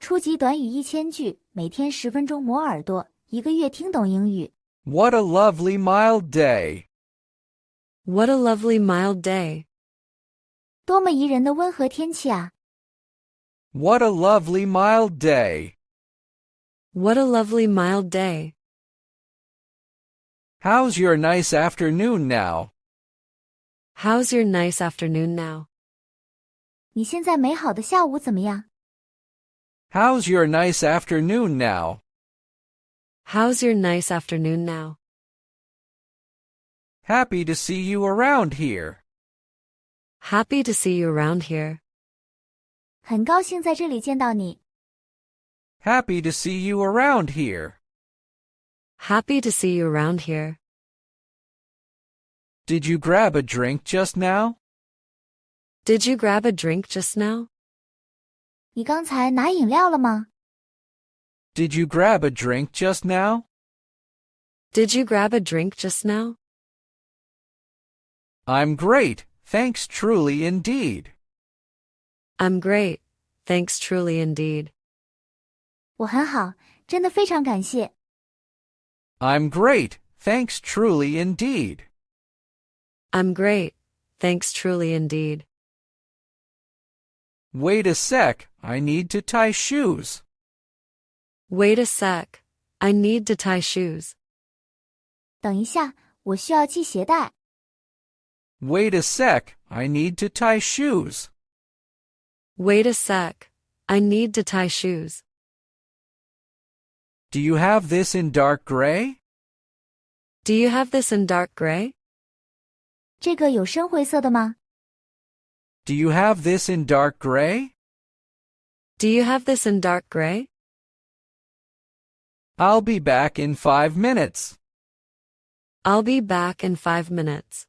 初级短语1000句，每天10分钟磨耳朵，一个月听懂英语。What a lovely mild day. What a lovely mild day. 多么宜人的温和天气啊！ What a lovely mild day. What a lovely mild day. How's your nice afternoon now? How's your nice afternoon now? 你现在美好的下午怎么样？ How's your nice afternoon now? How's your nice afternoon now? Happy to see you around here. Happy to see you around here. 很高兴在这里见到你。 Happy to see you around here. Happy to see you around here. Did you grab a drink just now? Did you grab a drink just now? 你刚才拿饮料了吗？ Did you grab a drink just now? Did you grab a drink just now? I'm great, thanks truly indeed. I'm great, thanks truly indeed. 我很好，真的非常感谢。 I'm great, thanks truly indeed. I'm great, thanks truly indeed. Wait a sec, I need to tie shoes. Wait a sec, I need to tie shoes. 等一下，我需要系鞋带。 Wait a sec, I need to tie shoes. Wait a sec, I need to tie shoes. Do you have this in dark gray? Do you have this in dark gray? 这个有深灰色的吗？ Do you have this in dark gray? Do you have this in dark gray? I'll be back in 5 minutes. I'll be back in 5 minutes.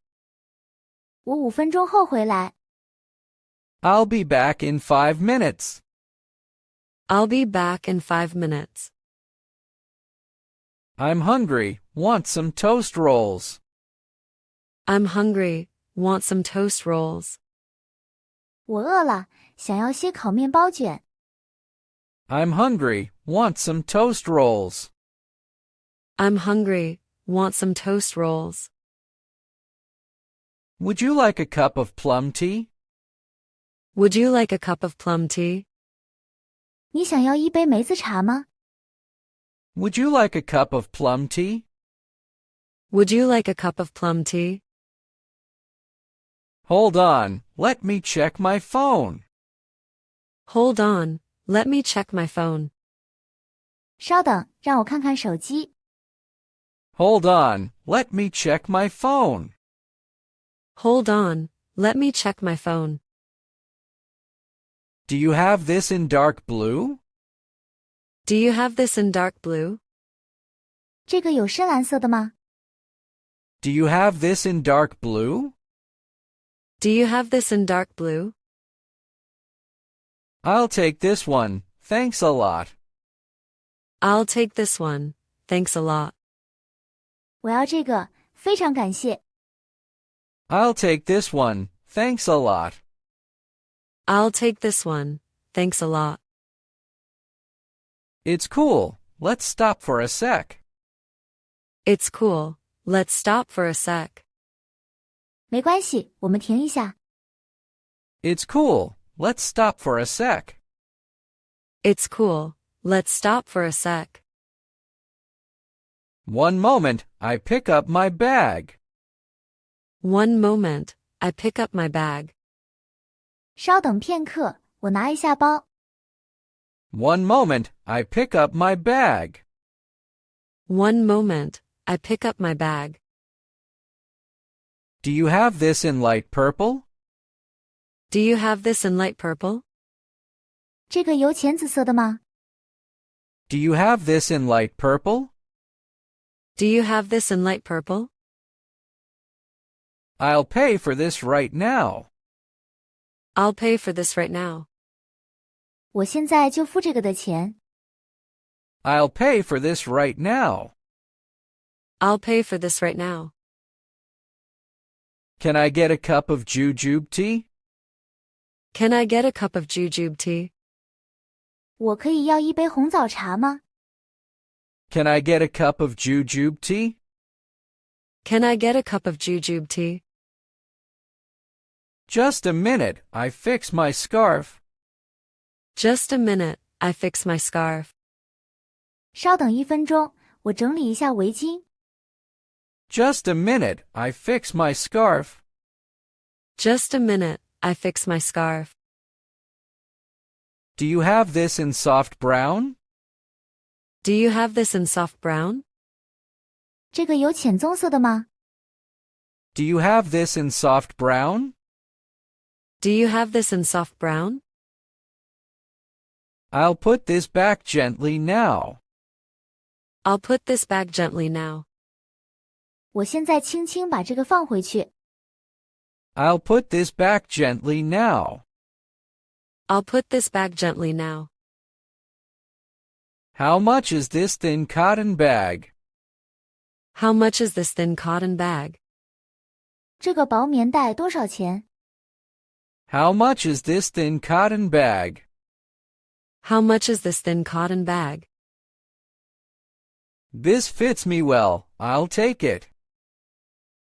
我5分钟后回来。 I'll be back in 5 minutes. I'll be back in 5 minutes. I'm hungry, want some toast rolls. I'm hungry, want some toast rolls. 我饿了，想要些烤面包卷。 I'm hungry, want some toast rolls. I'm hungry, want some toast rolls. Would you like a cup of plum tea? Would you like a cup of plum tea? 你想要一杯梅子茶吗？ Would you like a cup of plum tea? Would you like a cup of plum tea? Hold on, let me check my phone. Hold on, let me check my phone. 稍等，让我看看手机。 Hold on, let me check my phone. Hold on, let me check my phone. Do you have this in dark blue? Do you have this in dark blue? 这个有深蓝色的吗？ Do you have this in dark blue? Do you have this in dark blue? I'll take this one, thanks a lot. I'll take this one, thanks a lot. 我要这个，非常感谢。 I'll take this one, thanks a lot. I'll take this one, thanks a lot. It's cool, let's stop for a sec. It's cool, let's stop for a sec. 没关系，我们停一下。 It's cool, let's stop for a sec. It's cool, let's stop for a sec. One moment, I pick up my bag. One moment, I pick up my bag. 稍等片刻，我拿一下包。 One moment, I pick up my bag. One moment, I pick up my bag. Do you have this in light purple? Do you have this in light purple? 这个有浅紫色的吗？ Do you have this in light purple? Do you have this in light purple? I'll pay for this right now. I'll pay for this right now. 我现在就付这个的钱。 I'll pay for this right now. I'll pay for this right now. Can I get a cup of jujube tea? Can I get a cup of jujube tea? 我可以要一杯红枣茶吗？ Can I get a cup of jujube tea? Can I get a cup of jujube tea? Just a minute, I fix my scarf. Just a minute, I fix my scarf. 稍等1分钟，我整理一下围巾。Just a minute, I fix my scarf. Just a minute, I fix my scarf. Do you have this in soft brown? Do you have this in soft brown? 这个有浅棕色的吗？ Do you have this in soft brown? Do you have this in soft brown? I'll put this back gently now. I'll put this back gently now. 我现在轻轻把这个放回去。I'll put this back gently now. I'll put this back gently now. How much is this thin cotton bag? How much is this thin cotton bag? 这个薄棉袋多少钱？ How much is this thin cotton bag? How much is this thin cotton bag? This fits me well, I'll take it.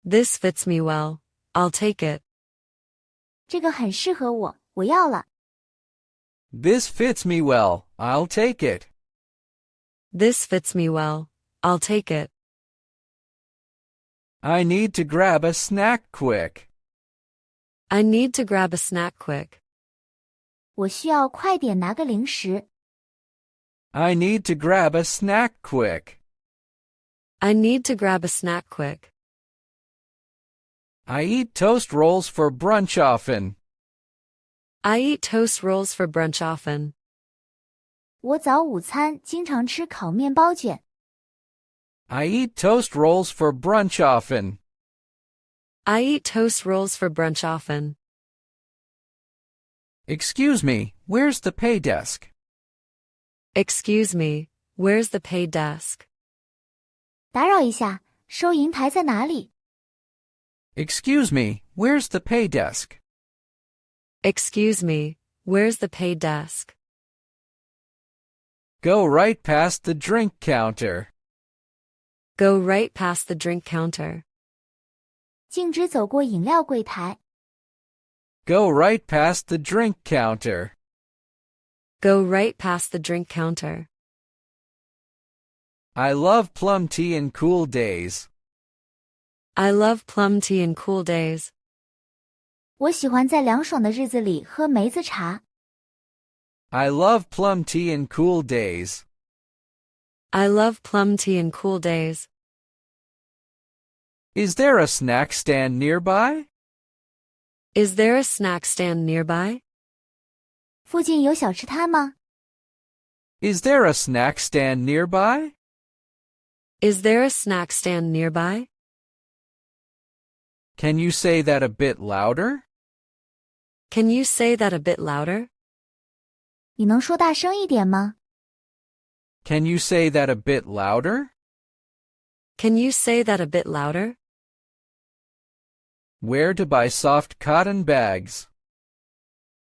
This fits me well. I'll take it. 这个很适合我，我要了。This fits me well, I'll take it. This fits me well. I'll take it. I need to grab a snack quick. I need to grab a snack quick. 我需要快点拿个零食。I need to grab a snack quick. I need to grab a snack quick. I eat toast rolls for brunch often. I eat toast rolls for brunch often. 我早午餐经常吃烤面包卷。I eat toast rolls for brunch often. I eat toast rolls for brunch often. Excuse me, where's the pay desk? Excuse me, where's the pay desk? 打扰一下，收银台在哪里？ Excuse me, where's the pay desk? Excuse me, where's the pay desk? Go right past the drink counter. Go right past the drink counter. 径直走过饮料柜台。Go right past the drink counter. Go right past the drink counter. I love plum tea in cool days. I love plum tea in cool days. 我喜欢在凉爽的日子里喝梅子茶。I love plum tea in cool days. I love plum tea in cool days. Is there a snack stand nearby? Is there a snack stand nearby? 附近有小吃摊吗？ Is there a snack stand nearby? Is there a snack stand nearby? Can you say that a bit louder? Can you say that a bit louder? 你能说大声一点吗？ Can you say that a bit louder? Can you say that a bit louder? Where to buy soft cotton bags?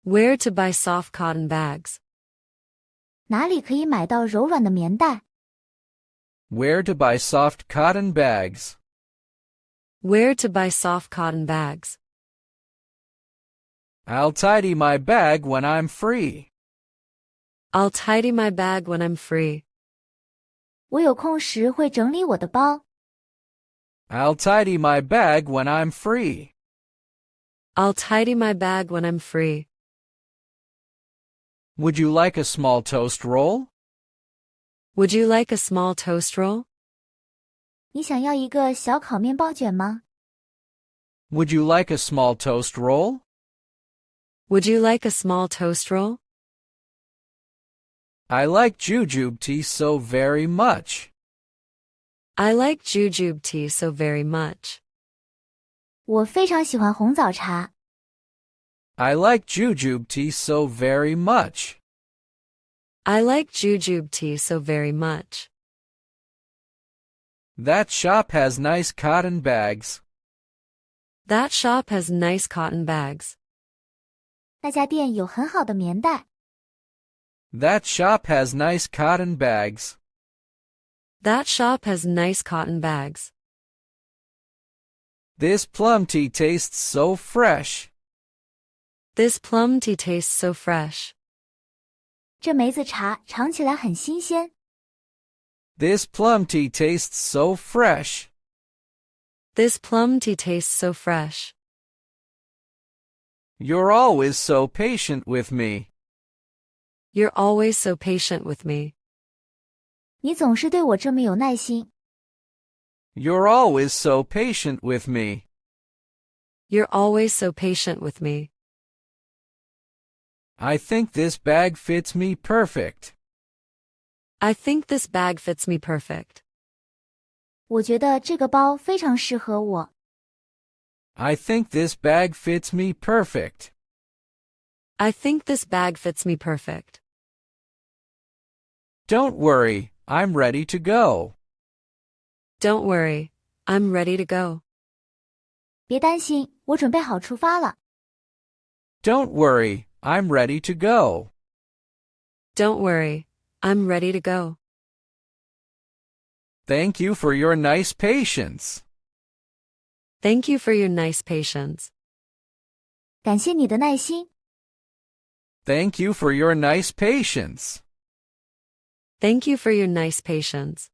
Where to buy soft cotton bags? 哪里可以买到柔软的棉袋？ Where to buy soft cotton bags? Where to buy soft cotton bags? I'll tidy my bag when I'm free. I'll tidy my bag when I'm free. 我有空时会整理我的包。 I'll tidy my bag when I'm free. I'll tidy my bag when I'm free. Would you like a small toast roll? Would you like a small toast roll? 你想要一个小烤面包卷吗？ Would you like a small toast roll? Would you like a small toast roll? I like jujube tea so very much. I like jujube tea so very much. 我非常喜欢红枣茶。 I like jujube tea so very much. I like jujube tea so very much. That shop has nice cotton bags. That shop has nice cotton bags. 那家店有很好的棉袋。That shop has nice cotton bags. That shop has nice cotton bags. This plum tea tastes so fresh. This plum tea tastes so fresh. 这梅子茶尝起来很新鲜。This plum tea tastes so fresh. This plum tea tastes so fresh. You're always so patient with me. You're always so patient with me. 你总是对我这么有耐心。You're always so patient with me. You're always so patient with me. I think this bag fits me perfect. I think this bag fits me perfect. 我觉得这个包非常适合我。I think this bag fits me perfect. I think this bag fits me perfect. Don't worry, I'm ready to go. Don't worry, I'm ready to go. 别担心，我准备好出发了。Don't worry, I'm ready to go. Don't worry, I'm ready to go. Thank you for your nice patience. Thank you for your nice patience. 感谢你的耐心。Thank you for your nice patience. Thank you for your nice patience.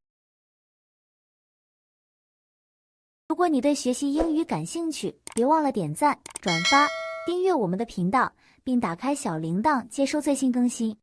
如果你对学习英语感兴趣，别忘了点赞、转发、订阅我们的频道，并打开小铃铛接收最新更新。